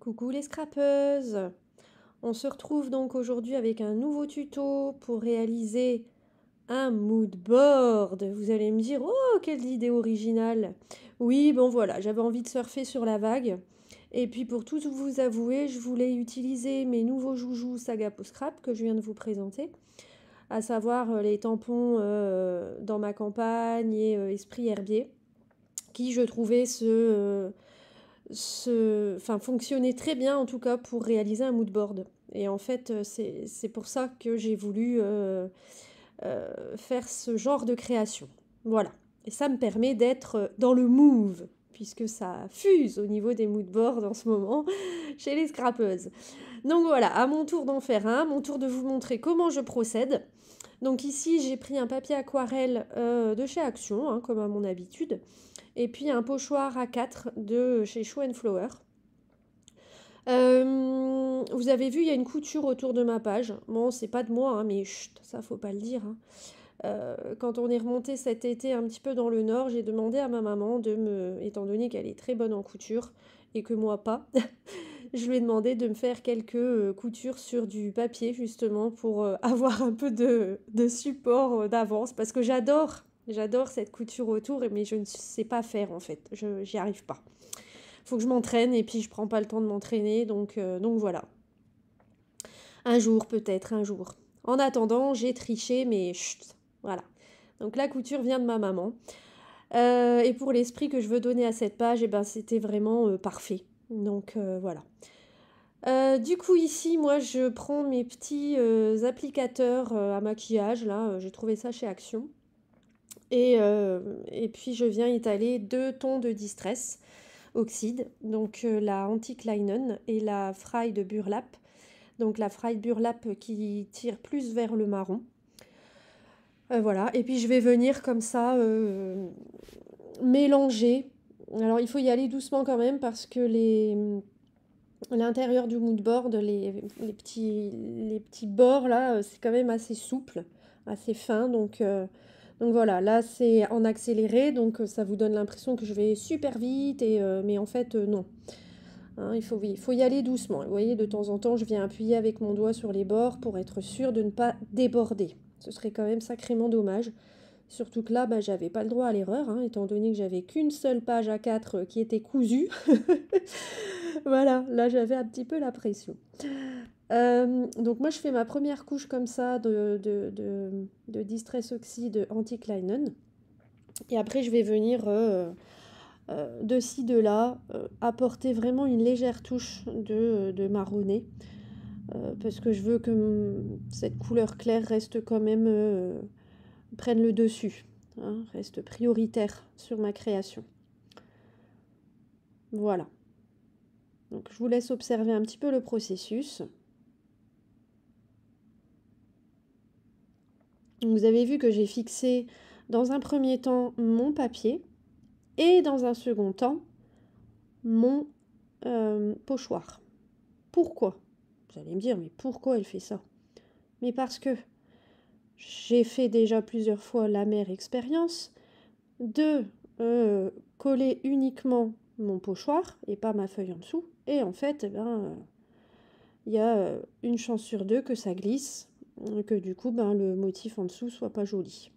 Coucou les scrapeuses! On se retrouve donc aujourd'hui avec un nouveau tuto pour réaliser un mood board. Vous allez me dire, oh, quelle idée originale! Oui, bon voilà, j'avais envie de surfer sur la vague. Et puis pour tout vous avouer, je voulais utiliser mes nouveaux joujoux Saga Post Scrap que je viens de vous présenter, à savoir les tampons dans ma campagne et Esprit Herbier, qui je trouvais enfin, fonctionnait très bien en tout cas pour réaliser un mood board. Et en fait, c'est pour ça que j'ai voulu faire ce genre de création. Voilà. Et ça me permet d'être dans le move, puisque ça fuse au niveau des mood boards en ce moment chez les scrapeuses. Donc voilà, à mon tour d'en faire un, mon tour de vous montrer comment je procède. Donc ici, j'ai pris un papier aquarelle de chez Action, hein, comme à mon habitude, et puis un pochoir A4 de chez Show Flower. Vous avez vu, il y a une couture autour de ma page. Bon, c'est pas de moi, hein, mais chut, ça faut pas le dire, hein. Quand on est remonté cet été un petit peu dans le nord, j'ai demandé à ma maman étant donné qu'elle est très bonne en couture et que moi pas, je lui ai demandé de me faire quelques coutures sur du papier justement pour avoir un peu de support d'avance parce que j'adore cette couture autour, mais je ne sais pas faire en fait, j'y arrive pas. Faut que je m'entraîne et puis je prends pas le temps de m'entraîner, donc voilà. Un jour peut-être, un jour. En attendant, j'ai triché, mais chut, voilà. Donc la couture vient de ma maman. Et pour l'esprit que je veux donner à cette page, eh ben, c'était vraiment parfait. Donc voilà. Du coup ici, moi je prends mes petits applicateurs à maquillage, là, j'ai trouvé ça chez Action. Et puis je viens étaler 2 tons de Distress Oxide, donc la Antique Linen et la Fraille de Burlap. Donc la Fraille Burlap qui tire plus vers le marron. Voilà, et puis je vais venir comme ça mélanger. Alors il faut y aller doucement quand même parce que l'intérieur du mood board, les petits bords là, c'est quand même assez souple, assez fin. Donc voilà, là c'est en accéléré, donc ça vous donne l'impression que je vais super vite, mais en fait non. Hein, il faut y aller doucement. Vous voyez, de temps en temps, je viens appuyer avec mon doigt sur les bords pour être sûr de ne pas déborder. Ce serait quand même sacrément dommage. Surtout que là, bah, j'avais pas le droit à l'erreur, hein, étant donné que j'avais qu'une seule page A4 qui était cousue. Voilà, là j'avais un petit peu la pression. Donc moi je fais ma première couche comme ça de Distress Oxide Antique Linen. Et après je vais venir de ci, de là, apporter vraiment une légère touche de marronné. Parce que je veux que cette couleur claire reste quand même, prenne le dessus, hein, reste prioritaire sur ma création. Voilà. Donc je vous laisse observer un petit peu le processus. Vous avez vu que j'ai fixé dans un premier temps mon papier et dans un second temps mon pochoir. Pourquoi? Vous allez me dire, mais pourquoi elle fait ça? Mais parce que j'ai fait déjà plusieurs fois l'amère expérience de coller uniquement mon pochoir et pas ma feuille en dessous. Et en fait, eh ben, il y a une chance sur 2 que ça glisse, que du coup, ben, le motif en dessous soit pas joli.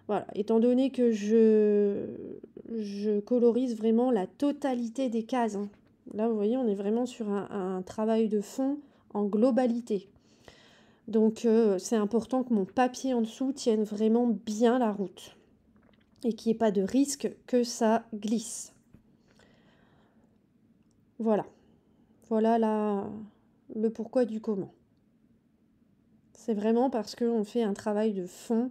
Voilà, étant donné que je colorise vraiment la totalité des cases, hein. Là, vous voyez, on est vraiment sur un travail de fond en globalité. Donc, c'est important que mon papier en dessous tienne vraiment bien la route et qu'il n'y ait pas de risque que ça glisse. Voilà. Voilà le pourquoi du comment. C'est vraiment parce qu'on fait un travail de fond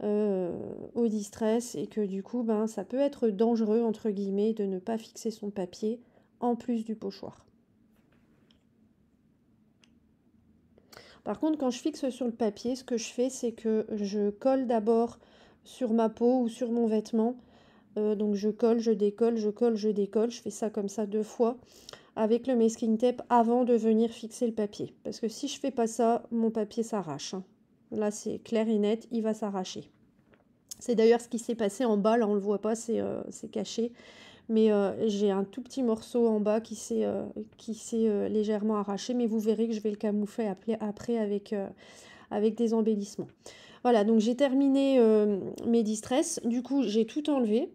au distress et que du coup, ben, ça peut être dangereux, entre guillemets, de ne pas fixer son papier en plus du pochoir. Par contre, quand je fixe sur le papier, ce que je fais, c'est que je colle d'abord sur ma peau ou sur mon vêtement. Donc je colle, je décolle, je colle, je décolle. Je fais ça comme ça 2 fois avec le masking tape avant de venir fixer le papier. Parce que si je fais pas ça, mon papier s'arrache, hein. Là, c'est clair et net, il va s'arracher. C'est d'ailleurs ce qui s'est passé en bas, là on le voit pas, c'est caché. Mais j'ai un tout petit morceau en bas qui s'est légèrement arraché, mais vous verrez que je vais le camoufler après avec des embellissements. Voilà, donc j'ai terminé mes distress. Du coup, j'ai tout enlevé.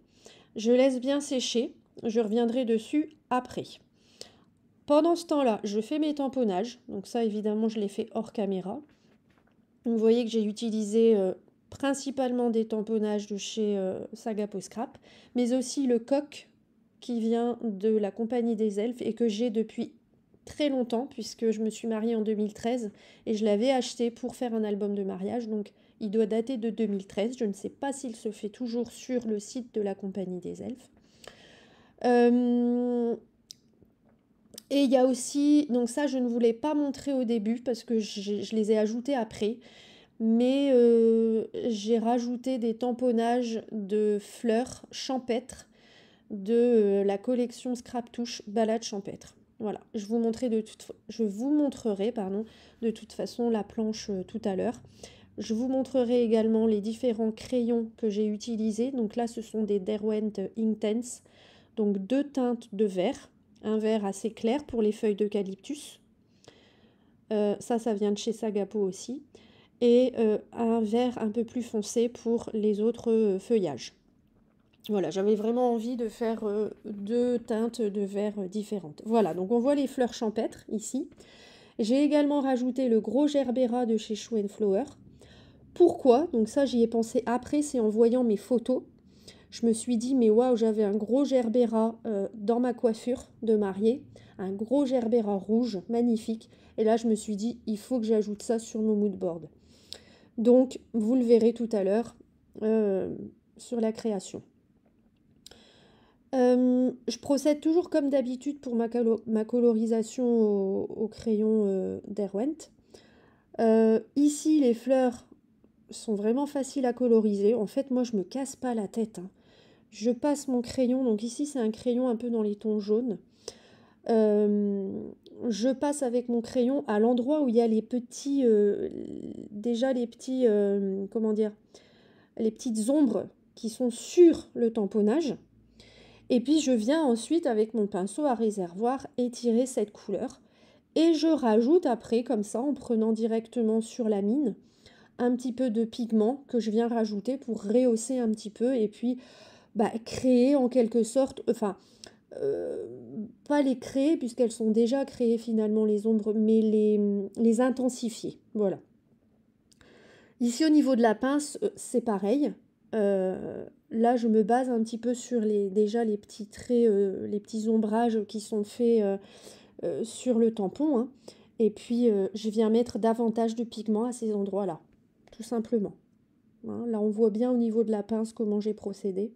Je laisse bien sécher. Je reviendrai dessus après. Pendant ce temps-là, je fais mes tamponnages. Donc ça, évidemment, je l'ai fait hors caméra. Vous voyez que j'ai utilisé principalement des tamponnages de chez Sagapo Scrap, mais aussi le coq qui vient de la Compagnie des Elfes et que j'ai depuis très longtemps puisque je me suis mariée en 2013 et je l'avais acheté pour faire un album de mariage. Donc il doit dater de 2013. Je ne sais pas s'il se fait toujours sur le site de la Compagnie des Elfes. Et il y a aussi, donc ça je ne voulais pas montrer au début parce que je les ai ajoutés après, mais j'ai rajouté des tamponnages de fleurs champêtres de la collection Scrap Touche Balade champêtre. Voilà, je vous montrerai de toute façon la planche tout à l'heure. Je vous montrerai également les différents crayons que j'ai utilisés. Donc là, ce sont des Derwent Inktense, donc 2 teintes de vert. Un vert assez clair pour les feuilles d'eucalyptus. Ça vient de chez Sagapo aussi. Et un vert un peu plus foncé pour les autres feuillages. Voilà, j'avais vraiment envie de faire 2 teintes de vert différentes. Voilà, donc on voit les fleurs champêtres ici. J'ai également rajouté le gros gerbera de chez Shoe Flower. Pourquoi? Donc ça, j'y ai pensé après, c'est en voyant mes photos. Je me suis dit, mais waouh, j'avais un gros gerbera dans ma coiffure de mariée, un gros gerbera rouge, magnifique. Et là, je me suis dit, il faut que j'ajoute ça sur mon mood board. Donc, vous le verrez tout à l'heure sur la création. Je procède toujours comme d'habitude pour ma colorisation au crayon Derwent. Ici, les fleurs sont vraiment faciles à coloriser. En fait, moi, je me casse pas la tête, hein. Je passe mon crayon, donc ici, c'est un crayon un peu dans les tons jaunes. Je passe avec mon crayon à l'endroit où il y a les petits, déjà les petits, comment dire, les petites ombres qui sont sur le tamponnage. Et puis je viens ensuite avec mon pinceau à réservoir étirer cette couleur. Et je rajoute après, comme ça, en prenant directement sur la mine, un petit peu de pigment que je viens rajouter pour rehausser un petit peu et puis créer en quelque sorte, enfin, euh, pas les créer puisqu'elles sont déjà créées finalement les ombres, mais les intensifier. Voilà. Ici au niveau de la pince, c'est pareil. Là, je me base un petit peu sur déjà les petits traits, les petits ombrages qui sont faits sur le tampon, hein. Et puis, je viens mettre davantage de pigment à ces endroits-là, tout simplement. Hein, là, on voit bien au niveau de la pince comment j'ai procédé.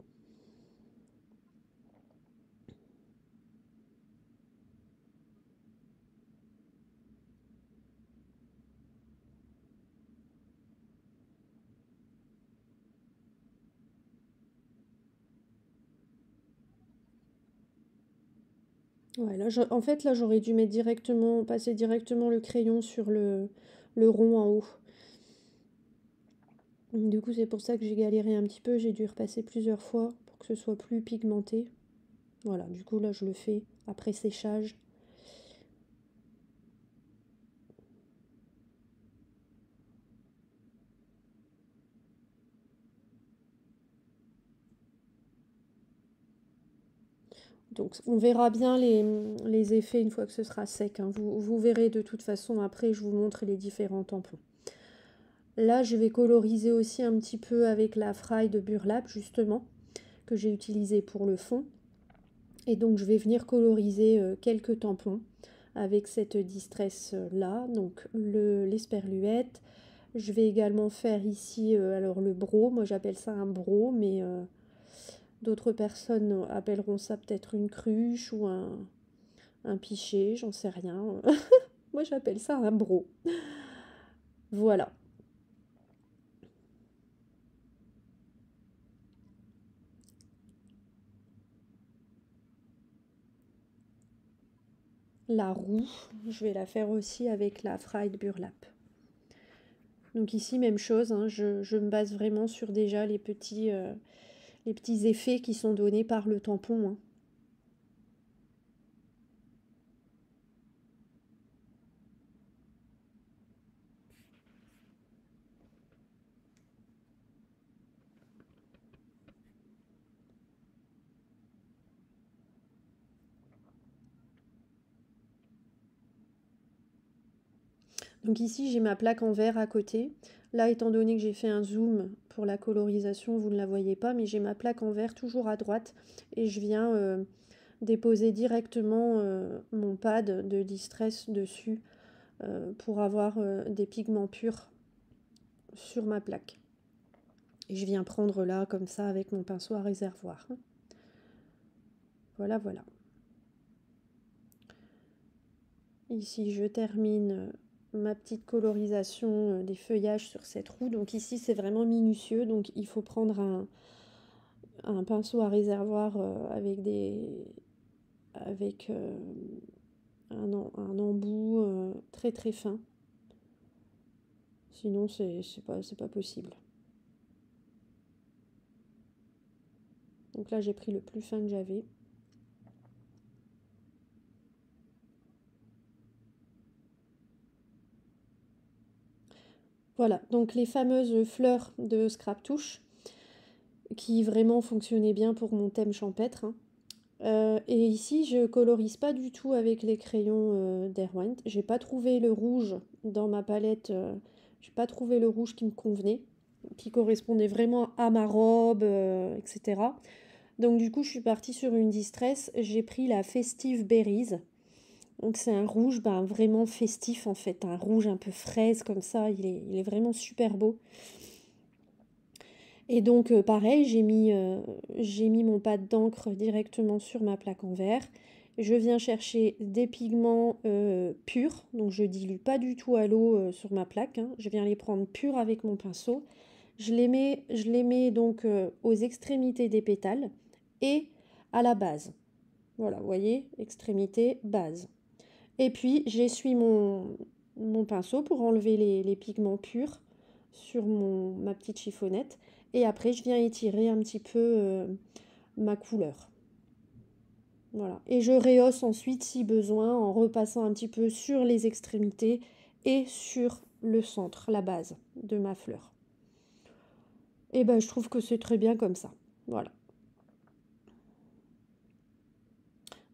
Ouais, là, en fait, là, j'aurais dû passer directement le crayon sur le rond en haut. Du coup, c'est pour ça que j'ai galéré un petit peu. J'ai dû repasser plusieurs fois pour que ce soit plus pigmenté. Voilà, du coup, là, je le fais après séchage. Donc, on verra bien les effets une fois que ce sera sec, hein. Vous verrez de toute façon après, je vous montre les différents tampons. Là, je vais coloriser aussi un petit peu avec la Fry de Burlap, justement, que j'ai utilisé pour le fond. Et donc, je vais venir coloriser quelques tampons avec cette distress là, donc l'esperluette. Je vais également faire ici, alors le bro, moi j'appelle ça un bro, mais d'autres personnes appelleront ça peut-être une cruche ou un pichet, j'en sais rien. Moi j'appelle ça un bro. Voilà. La roue, je vais la faire aussi avec la Fried Burlap. Donc ici, même chose, hein, je me base vraiment sur déjà les petits effets qui sont donnés par le tampon, hein. Donc ici, j'ai ma plaque en verre à côté. Là, étant donné que j'ai fait un zoom pour la colorisation, vous ne la voyez pas, mais j'ai ma plaque en verre toujours à droite et je viens déposer directement mon pad de Distress dessus pour avoir des pigments purs sur ma plaque. Et je viens prendre là, comme ça, avec mon pinceau à réservoir. Voilà, voilà. Ici, je termine ma petite colorisation des feuillages sur cette roue. Donc ici, c'est vraiment minutieux. Donc il faut prendre un pinceau à réservoir avec un embout très très fin. Sinon, c'est pas possible. Donc là, j'ai pris le plus fin que j'avais. Voilà, donc les fameuses fleurs de Scrap Touche qui vraiment fonctionnaient bien pour mon thème champêtre. Hein. Et ici, je colorise pas du tout avec les crayons Derwent. J'ai pas trouvé le rouge dans ma palette. J'ai pas trouvé le rouge qui me convenait, qui correspondait vraiment à ma robe, etc. Donc du coup, je suis partie sur une Distress. J'ai pris la Festive Berries. Donc c'est un rouge vraiment festif en fait, un rouge un peu fraise comme ça. Il est vraiment super beau. Et donc pareil, j'ai mis mon pad d'encre directement sur ma plaque en verre. Je viens chercher des pigments purs, donc je dilue pas du tout à l'eau sur ma plaque. Hein. Je viens les prendre purs avec mon pinceau. Je les mets donc aux extrémités des pétales et à la base. Voilà, vous voyez, extrémité, base. Et puis j'essuie mon pinceau pour enlever les pigments purs sur ma petite chiffonnette. Et après, je viens étirer un petit peu ma couleur. Voilà. Et je rehausse ensuite, si besoin, en repassant un petit peu sur les extrémités et sur le centre, la base de ma fleur. Et ben, je trouve que c'est très bien comme ça. Voilà.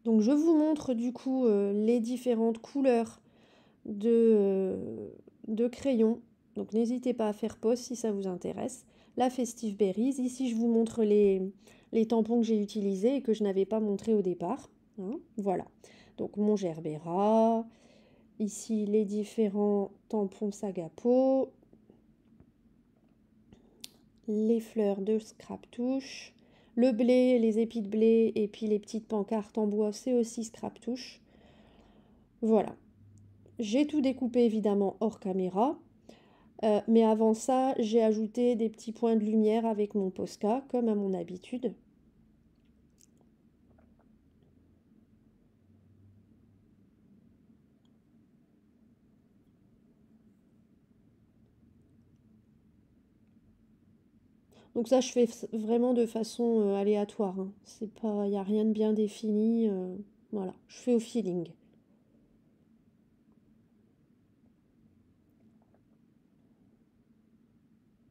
Donc, je vous montre du coup les différentes couleurs de crayons. Donc, n'hésitez pas à faire pause si ça vous intéresse. La Festive Berries. Ici, je vous montre les tampons que j'ai utilisés et que je n'avais pas montré au départ. Hein, voilà. Donc, mon Gerbera. Ici, les différents tampons Sagapo. Les fleurs de Scrap Touche. Le blé, les épis de blé et puis les petites pancartes en bois, c'est aussi Scrap Touche. Voilà. J'ai tout découpé évidemment hors caméra. Mais avant ça, j'ai ajouté des petits points de lumière avec mon Posca, comme à mon habitude. Donc ça, je fais vraiment de façon aléatoire. Hein. C'est pas, il n'y a rien de bien défini. Voilà, je fais au feeling.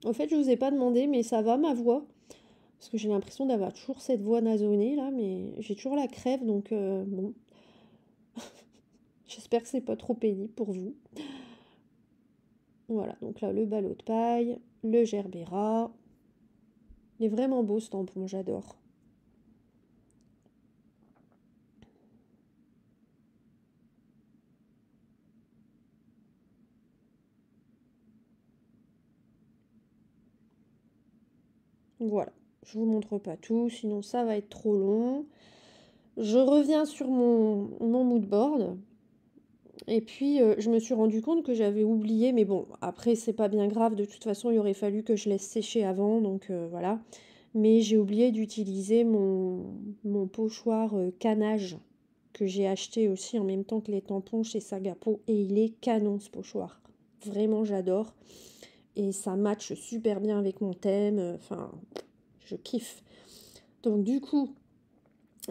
En fait, je vous ai pas demandé, mais ça va ma voix? Parce que j'ai l'impression d'avoir toujours cette voix nasonnée là, mais j'ai toujours la crève, donc bon. J'espère que c'est pas trop pénible pour vous. Voilà, donc là, le ballot de paille, le gerbera. Il est vraiment beau ce tampon, j'adore. Voilà, je vous montre pas tout, sinon ça va être trop long. Je reviens sur mon mood board. Et puis, je me suis rendu compte que j'avais oublié, mais bon, après, c'est pas bien grave. De toute façon, il aurait fallu que je laisse sécher avant, donc voilà. Mais j'ai oublié d'utiliser mon pochoir canage que j'ai acheté aussi en même temps que les tampons chez Sagapo. Et il est canon, ce pochoir. Vraiment, j'adore. Et ça matche super bien avec mon thème. Enfin, je kiffe. Donc, du coup,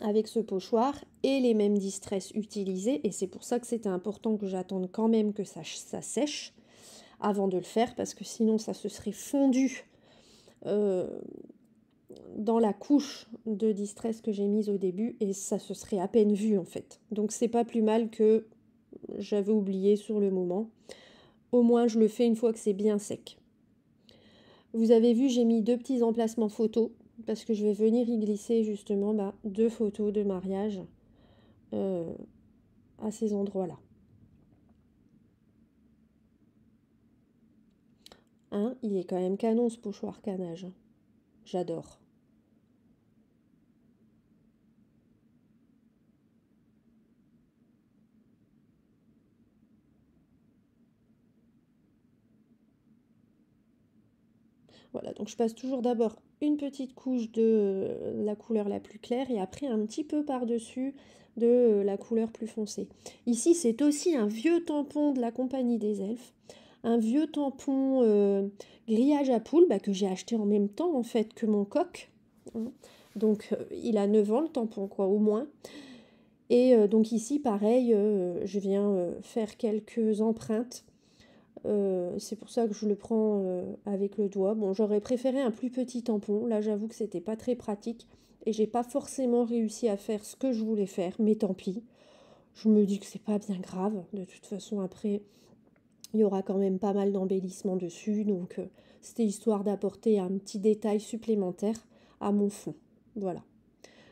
avec ce pochoir et les mêmes Distress utilisés, et c'est pour ça que c'était important que j'attende quand même que ça sèche avant de le faire, parce que sinon ça se serait fondu dans la couche de Distress que j'ai mise au début et ça se serait à peine vu en fait. Donc c'est pas plus mal que j'avais oublié sur le moment. Au moins, je le fais une fois que c'est bien sec. Vous avez vu, j'ai mis 2 petits emplacements photos parce que je vais venir y glisser justement 2 photos de mariage euh, à ces endroits-là. Hein, il est quand même canon ce pochoir canage. J'adore. Voilà, donc je passe toujours d'abord une petite couche de la couleur la plus claire et après un petit peu par-dessus de la couleur plus foncée. Ici, c'est aussi un vieux tampon de la Compagnie des Elfes, un vieux tampon grillage à poules que j'ai acheté en même temps en fait que mon coq. Hein. Donc il a 9 ans le tampon quoi au moins. Et donc ici pareil, je viens faire quelques empreintes. C'est pour ça que je le prends avec le doigt. Bon, j'aurais préféré un plus petit tampon. Là, j'avoue que c'était pas très pratique et j'ai pas forcément réussi à faire ce que je voulais faire, mais tant pis. Je me dis que c'est pas bien grave. De toute façon, après, il y aura quand même pas mal d'embellissements dessus, donc c'était histoire d'apporter un petit détail supplémentaire à mon fond. Voilà.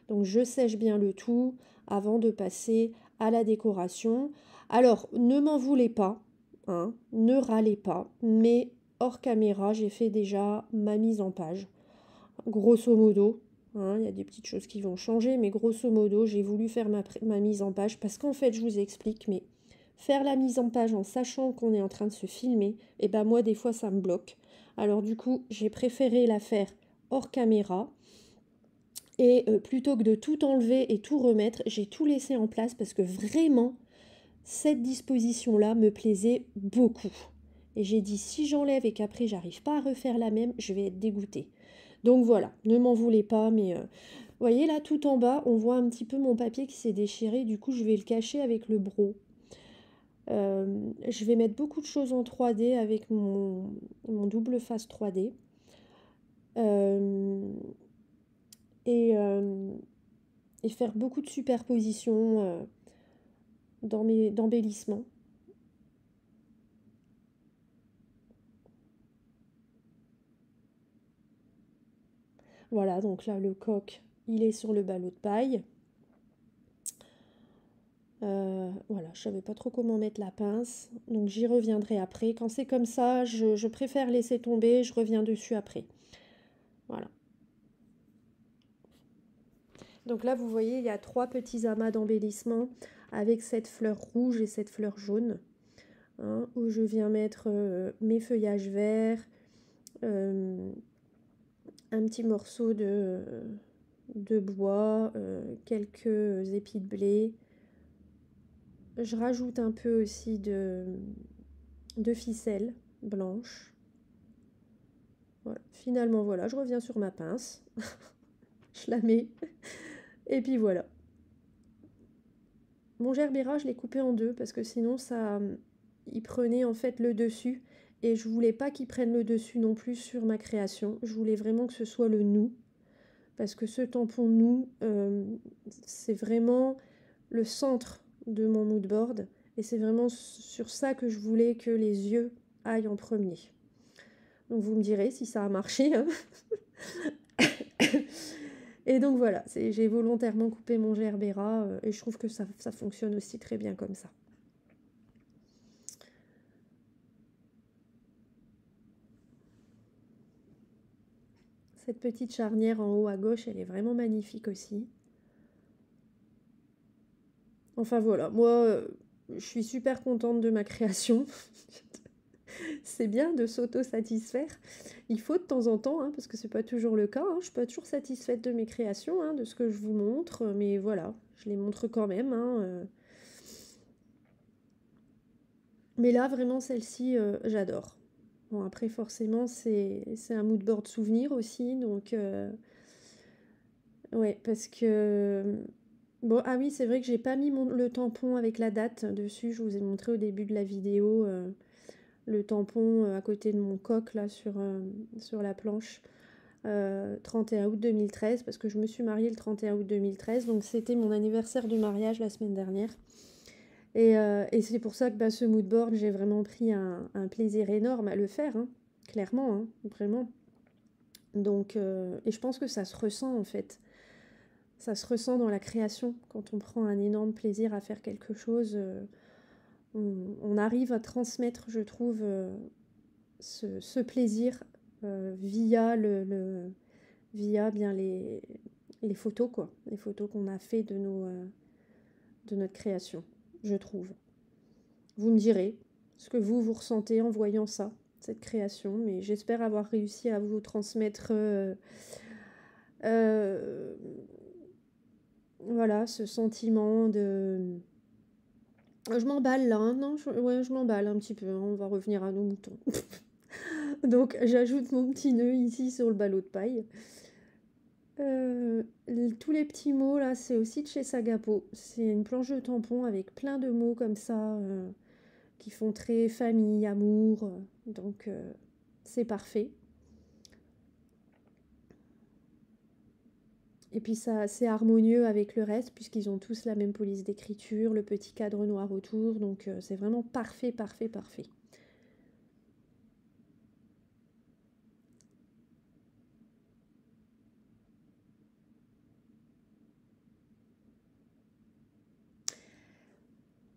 Donc je sèche bien le tout avant de passer à la décoration. Alors, ne m'en voulez pas, hein, ne râlez pas, mais hors caméra, j'ai fait déjà ma mise en page. Grosso modo, hein, il y a des petites choses qui vont changer, mais grosso modo, j'ai voulu faire ma mise en page parce qu'en fait, je vous explique, mais faire la mise en page en sachant qu'on est en train de se filmer, et ben moi, des fois, ça me bloque. Alors du coup, j'ai préféré la faire hors caméra. Et plutôt que de tout enlever et tout remettre, j'ai tout laissé en place parce que vraiment, cette disposition-là me plaisait beaucoup. Et j'ai dit, si j'enlève et qu'après, j'arrive pas à refaire la même, je vais être dégoûtée. Donc voilà, ne m'en voulez pas, mais vous voyez là, tout en bas, on voit un petit peu mon papier qui s'est déchiré. Du coup, je vais le cacher avec le broc. Je vais mettre beaucoup de choses en 3D avec mon double face 3D. Euh, et, et faire beaucoup de superpositions d'embellissement. Voilà, donc là, le coq, il est sur le ballot de paille. Voilà, je savais pas trop comment mettre la pince, donc j'y reviendrai après. Quand c'est comme ça, je préfère laisser tomber, je reviens dessus après. Voilà. Donc là, vous voyez, il y a 3 petits amas d'embellissement avec cette fleur rouge et cette fleur jaune, hein, où je viens mettre mes feuillages verts, un petit morceau de bois, quelques épis de blé. Je rajoute un peu aussi de ficelle blanche. Voilà. Finalement, voilà, je reviens sur ma pince. Je la mets. Et puis voilà. Mon gerbera, je l'ai coupé en 2 parce que sinon, il prenait en fait le dessus. Et je voulais pas qu'il prenne le dessus non plus sur ma création. Je voulais vraiment que ce soit le nous. Parce que ce tampon nous, c'est vraiment le centre de mon mood board. Et c'est vraiment sur ça que je voulais que les yeux aillent en premier. Donc vous me direz si ça a marché. Hein. Et donc voilà, j'ai volontairement coupé mon gerbera et je trouve que ça fonctionne aussi très bien comme ça. Cette petite charnière en haut à gauche, elle est vraiment magnifique aussi. Enfin voilà, moi je suis super contente de ma création. C'est bien de s'auto-satisfaire. Il faut de temps en temps, hein, parce que c'est pas toujours le cas. Hein. Je suis pas toujours satisfaite de mes créations, hein, de ce que je vous montre, mais voilà, je les montre quand même. Hein. Mais là, vraiment, celle-ci, j'adore. Bon, après, forcément, c'est un mood board souvenir aussi, donc ouais, parce que bon, ah oui, c'est vrai que j'ai pas mis le tampon avec la date dessus. Je vous ai montré au début de la vidéo. Le tampon à côté de mon coq là sur la planche 31 août 2013 parce que je me suis mariée le 31 août 2013 donc c'était mon anniversaire de mariage la semaine dernière Et c'est pour ça que bah, ce mood board, j'ai vraiment pris un plaisir énorme à le faire, hein, clairement, hein, vraiment. Donc, et je pense que ça se ressent en fait. Ça se ressent dans la création. Quand on prend un énorme plaisir à faire quelque chose, on arrive à transmettre, je trouve, ce plaisir via via bien les photos, quoi. Les photos qu'on a fait de notre création, je trouve. Vous me direz ce que vous ressentez en voyant ça, cette création, mais j'espère avoir réussi à vous transmettre euh, voilà, ce sentiment de... Je m'emballe là, hein, non, ouais, je m'emballe un petit peu, hein, on va revenir à nos moutons. Donc j'ajoute mon petit nœud ici sur le ballot de paille. Tous les petits mots là, c'est aussi de chez Sagapo. C'est une planche de tampon avec plein de mots comme ça qui font très famille, amour. Donc c'est parfait. Et puis ça, c'est harmonieux avec le reste puisqu'ils ont tous la même police d'écriture, le petit cadre noir autour. Donc c'est vraiment parfait, parfait, parfait.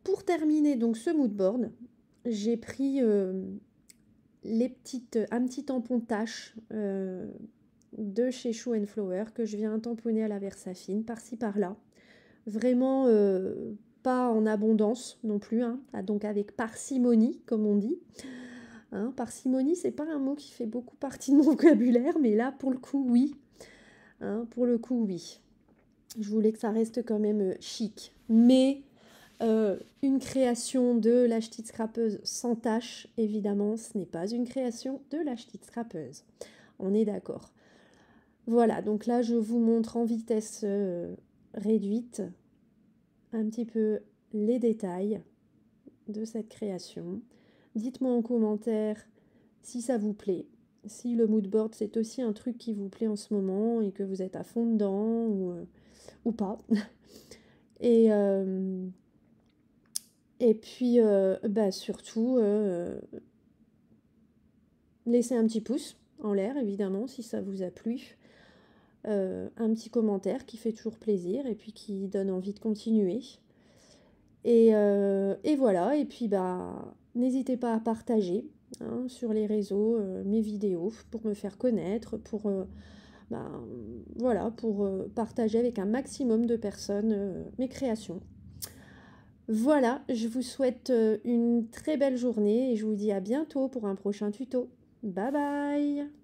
Pour terminer donc ce mood board, j'ai pris un petit tampon tache de chez Show and Flower que je viens tamponner à la Versafine par-ci par-là. Vraiment pas en abondance non plus, hein, donc avec parcimonie comme on dit. Hein, parcimonie, c'est pas un mot qui fait beaucoup partie de mon vocabulaire, mais là pour le coup oui. Hein, pour le coup oui. Je voulais que ça reste quand même chic. Mais une création de la petite scrapeuse sans tache, évidemment, ce n'est pas une création de la petite scrapeuse. On est d'accord. Voilà, donc là, je vous montre en vitesse réduite un petit peu les détails de cette création. Dites-moi en commentaire si ça vous plaît, si le mood board c'est aussi un truc qui vous plaît en ce moment et que vous êtes à fond dedans ou pas. Et, euh, et puis bah surtout, laissez un petit pouce en l'air évidemment si ça vous a plu. Un petit commentaire qui fait toujours plaisir et puis qui donne envie de continuer. Et voilà, et puis bah n'hésitez pas à partager hein, sur les réseaux mes vidéos pour me faire connaître, bah, voilà, pour partager avec un maximum de personnes mes créations. Voilà, je vous souhaite une très belle journée et je vous dis à bientôt pour un prochain tuto. Bye bye!